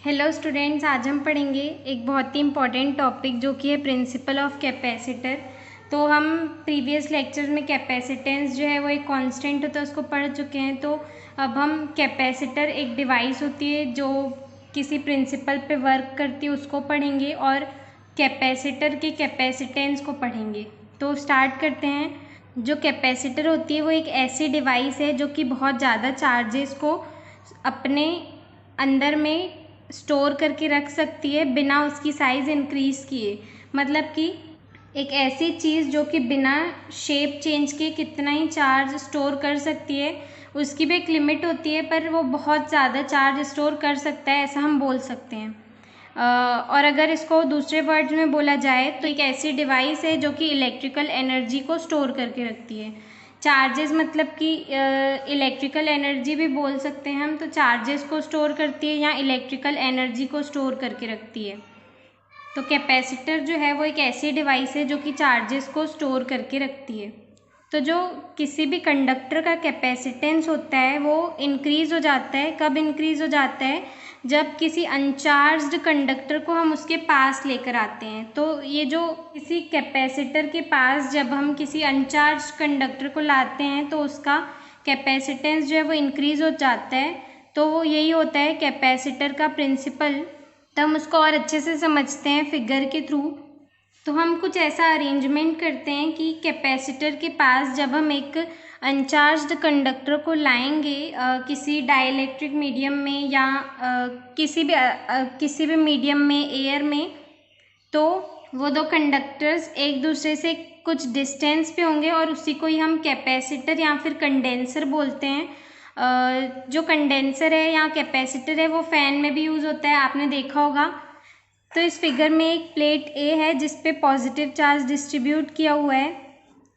Hello students, आज हम पढ़ेंगे एक बहुत ही इम्पॉर्टेंट टॉपिक जो कि है प्रिंसिपल ऑफ कैपेसिटर। तो हम प्रीवियस लेक्चर में कैपेसिटेंस जो है वो एक कांस्टेंट होता है उसको पढ़ चुके हैं। तो अब हम कैपेसिटर एक डिवाइस होती है जो किसी प्रिंसिपल पे वर्क करती है उसको पढ़ेंगे और कैपेसिटर के कैपेसिटेंस को पढ़ेंगे। तो स्टार्ट करते हैं। जो कैपेसिटर होती है वो एक ऐसी डिवाइस है जो कि बहुत ज़्यादा चार्जेस को अपने अंदर में स्टोर करके रख सकती है बिना उसकी साइज़ इंक्रीज़ किए। मतलब कि एक ऐसी चीज़ जो कि बिना शेप चेंज किए कितना ही चार्ज स्टोर कर सकती है, उसकी भी एक लिमिट होती है, पर वो बहुत ज़्यादा चार्ज स्टोर कर सकता है, ऐसा हम बोल सकते हैं। और अगर इसको दूसरे वर्ड्स में बोला जाए तो एक ऐसी डिवाइस है जो कि इलेक्ट्रिकल एनर्जी को स्टोर करके रखती है। चार्जेस मतलब कि इलेक्ट्रिकल एनर्जी भी बोल सकते हैं हम। तो चार्जेस को स्टोर करती है या इलेक्ट्रिकल एनर्जी को स्टोर करके रखती है। तो कैपेसिटर जो है वो एक ऐसी डिवाइस है जो कि चार्जेस को स्टोर करके रखती है। तो जो किसी भी कंडक्टर का कैपेसिटेंस होता है वो इंक्रीज़ हो जाता है। कब इंक्रीज़ हो जाता है? जब किसी अनचार्ज्ड कंडक्टर को हम उसके पास लेकर आते हैं। तो ये जो किसी कैपेसिटर के पास जब हम किसी अनचार्ज्ड कंडक्टर को लाते हैं तो उसका कैपेसिटेंस जो है वो इंक्रीज़ हो जाता है। तो वो यही होता है कैपेसिटर का प्रिंसिपल। तो हम उसको और अच्छे से समझते हैं फिगर के थ्रू। तो हम कुछ ऐसा अरेंजमेंट करते हैं कि कैपेसिटर के पास जब हम एक अनचार्ज्ड कंडक्टर को लाएंगे किसी डाइलेक्ट्रिक मीडियम में या किसी भी मीडियम में, एयर में, तो वो दो कंडक्टर्स एक दूसरे से कुछ डिस्टेंस पे होंगे और उसी को ही हम कैपेसिटर या फिर कंडेंसर बोलते हैं। जो कंडेंसर है या कैपेसिटर है वो फ़ैन में भी यूज़ होता है, आपने देखा होगा। तो इस फिगर में एक प्लेट ए है जिस पे पॉजिटिव चार्ज डिस्ट्रीब्यूट किया हुआ है।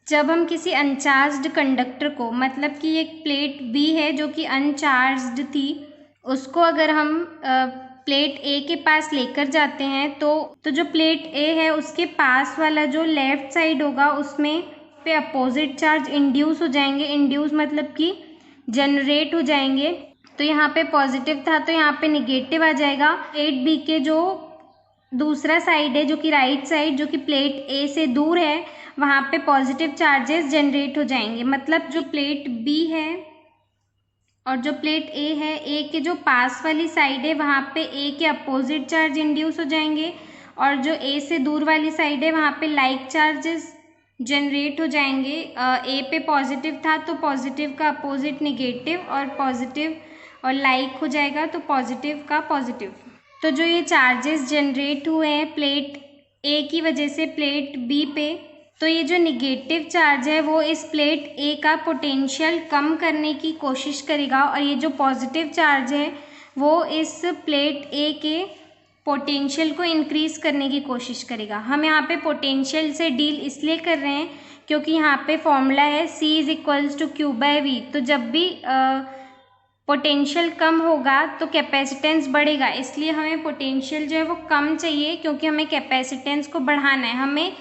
जब हम किसी अनचार्ज्ड कंडक्टर को, मतलब कि एक प्लेट बी है जो कि अनचार्ज्ड थी, उसको अगर हम प्लेट ए के पास लेकर जाते हैं तो जो प्लेट ए है उसके पास वाला जो लेफ्ट साइड होगा उसमें पे अपोजिट चार्ज इंड्यूस हो जाएंगे। इंड्यूस मतलब कि जनरेट हो जाएंगे। तो यहाँ पे पॉजिटिव था तो यहाँ पे निगेटिव आ जाएगा। प्लेट बी के जो दूसरा साइड है जो कि राइट साइड, जो कि प्लेट ए से दूर है, वहाँ पे पॉजिटिव चार्जेस जनरेट हो जाएंगे। मतलब जो प्लेट बी है और जो प्लेट ए है, ए के जो पास वाली साइड है वहाँ पे ए के अपोजिट चार्ज इंड्यूस हो जाएंगे और जो ए से दूर वाली साइड है वहाँ पे लाइक चार्जेस जनरेट हो जाएंगे। ए पे पॉजिटिव था तो पॉजिटिव का अपोजिट निगेटिव और पॉजिटिव और लाइक हो जाएगा तो पॉजिटिव का पॉजिटिव। तो जो ये चार्जेस जनरेट हुए हैं प्लेट ए की वजह से प्लेट बी पे, तो ये जो निगेटिव चार्ज है वो इस प्लेट ए का पोटेंशियल कम करने की कोशिश करेगा और ये जो पॉजिटिव चार्ज है वो इस प्लेट ए के पोटेंशियल को इंक्रीज़ करने की कोशिश करेगा। हम यहाँ पे पोटेंशियल से डील इसलिए कर रहे हैं क्योंकि यहाँ पे फॉर्मूला है C=Q/V। तो जब भी पोटेंशियल कम होगा तो कैपेसिटेंस बढ़ेगा, इसलिए हमें पोटेंशियल जो है वो कम चाहिए क्योंकि हमें कैपेसिटेंस को बढ़ाना है। हमें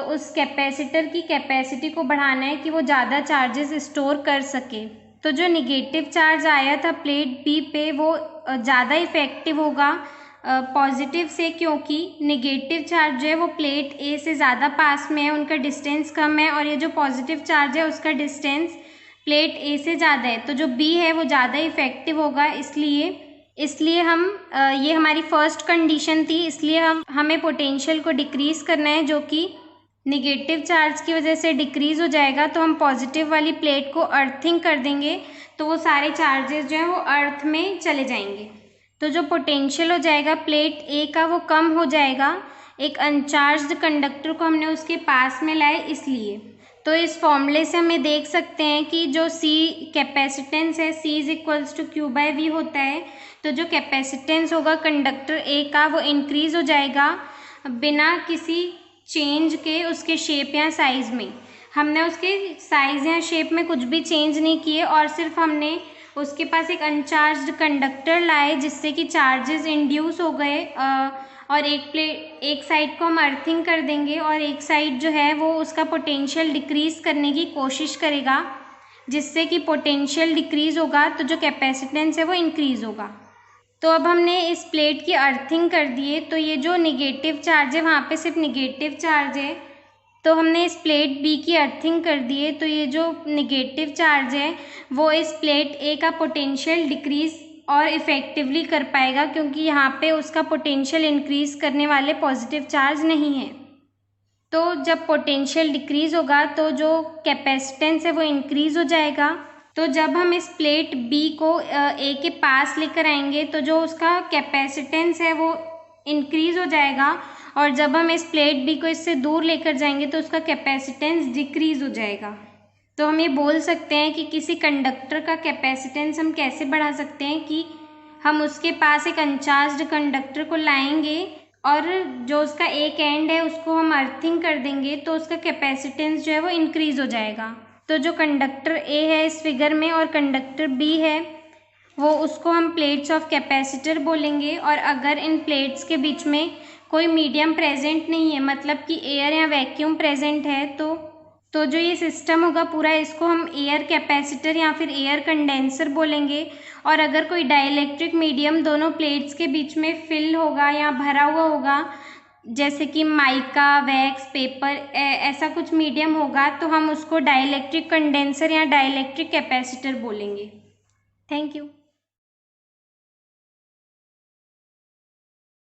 उस कैपेसिटर की कैपेसिटी को बढ़ाना है कि वो ज़्यादा चार्जेस स्टोर कर सके। तो जो निगेटिव चार्ज आया था प्लेट बी पे वो ज़्यादा इफ़ेक्टिव होगा पॉजिटिव से, क्योंकि निगेटिव चार्ज जो है वो प्लेट ए से ज़्यादा पास में है, उनका डिस्टेंस कम है, और ये जो पॉजिटिव चार्ज है उसका डिस्टेंस प्लेट ए से ज़्यादा है। तो जो बी है वो ज़्यादा इफ़ेक्टिव होगा। इसलिए हम ये हमारी फर्स्ट कंडीशन थी, इसलिए हमें पोटेंशियल को डिक्रीज़ करना है जो कि निगेटिव चार्ज की वजह से डिक्रीज़ हो जाएगा। तो हम पॉजिटिव वाली प्लेट को अर्थिंग कर देंगे तो वो सारे चार्जेस जो हैं वो अर्थ में चले जाएंगे। तो जो पोटेंशियल हो जाएगा प्लेट ए का वो कम हो जाएगा। एक अनचार्ज्ड कंडक्टर को हमने उसके पास में लाए इसलिए। तो इस फॉर्मूले से हमें देख सकते हैं कि जो C कैपेसिटेंस है C=Q/V होता है। तो जो कैपेसिटेंस होगा कंडक्टर ए का वो इंक्रीज़ हो जाएगा बिना किसी चेंज के उसके शेप या साइज़ में। हमने उसके साइज़ या शेप में कुछ भी चेंज नहीं किए और सिर्फ हमने उसके पास एक अनचार्ज्ड कंडक्टर लाए जिससे कि चार्जेस इंड्यूस हो गए। और एक साइड को हम अर्थिंग कर देंगे और एक साइड जो है वो उसका पोटेंशियल डिक्रीज़ करने की कोशिश करेगा, जिससे कि पोटेंशियल डिक्रीज़ होगा तो जो कैपेसिटेंस है वो इंक्रीज़ होगा। तो अब हमने इस प्लेट की अर्थिंग कर दी है, तो ये जो निगेटिव चार्ज है वहाँ पे सिर्फ निगेटिव चार्ज है, तो हमने इस प्लेट बी की अर्थिंग कर दी है, तो ये जो निगेटिव चार्ज है वो इस प्लेट ए का पोटेंशियल डिक्रीज़ और इफ़ेक्टिवली कर पाएगा, क्योंकि यहाँ पे उसका पोटेंशियल इंक्रीज़ करने वाले पॉजिटिव चार्ज नहीं है। तो जब पोटेंशियल डिक्रीज़ होगा तो जो कैपेसिटेंस है वो इंक्रीज़ हो जाएगा। तो जब हम इस प्लेट बी को ए के पास लेकर आएंगे तो जो उसका कैपेसिटेंस है वो इंक्रीज़ हो जाएगा, और जब हम इस प्लेट बी को इससे दूर लेकर जाएंगे तो उसका कैपेसिटेंस डिक्रीज़ हो जाएगा। तो हम ये बोल सकते हैं कि किसी कंडक्टर का कैपेसिटेंस हम कैसे बढ़ा सकते हैं कि हम उसके पास एक अनचार्ज्ड कंडक्टर को लाएंगे और जो उसका एक एंड है उसको हम अर्थिंग कर देंगे, तो उसका कैपेसिटेंस जो है वो इंक्रीज़ हो जाएगा। तो जो कंडक्टर ए है इस फिगर में और कंडक्टर बी है वो उसको हम प्लेट्स ऑफ कैपेसिटर बोलेंगे। और अगर इन प्लेट्स के बीच में कोई मीडियम प्रेजेंट नहीं है, मतलब कि एयर या वैक्यूम प्रेजेंट है, तो जो ये सिस्टम होगा पूरा इसको हम एयर कैपेसिटर या फिर एयर कंडेंसर बोलेंगे। और अगर कोई डाइलेक्ट्रिक मीडियम दोनों प्लेट्स के बीच में फिल होगा या भरा हुआ होगा, जैसे कि माइका, वैक्स, पेपर, ऐसा कुछ मीडियम होगा, तो हम उसको डाइलेक्ट्रिक कंडेंसर या डाइलेक्ट्रिक कैपेसिटर बोलेंगे। Thank you.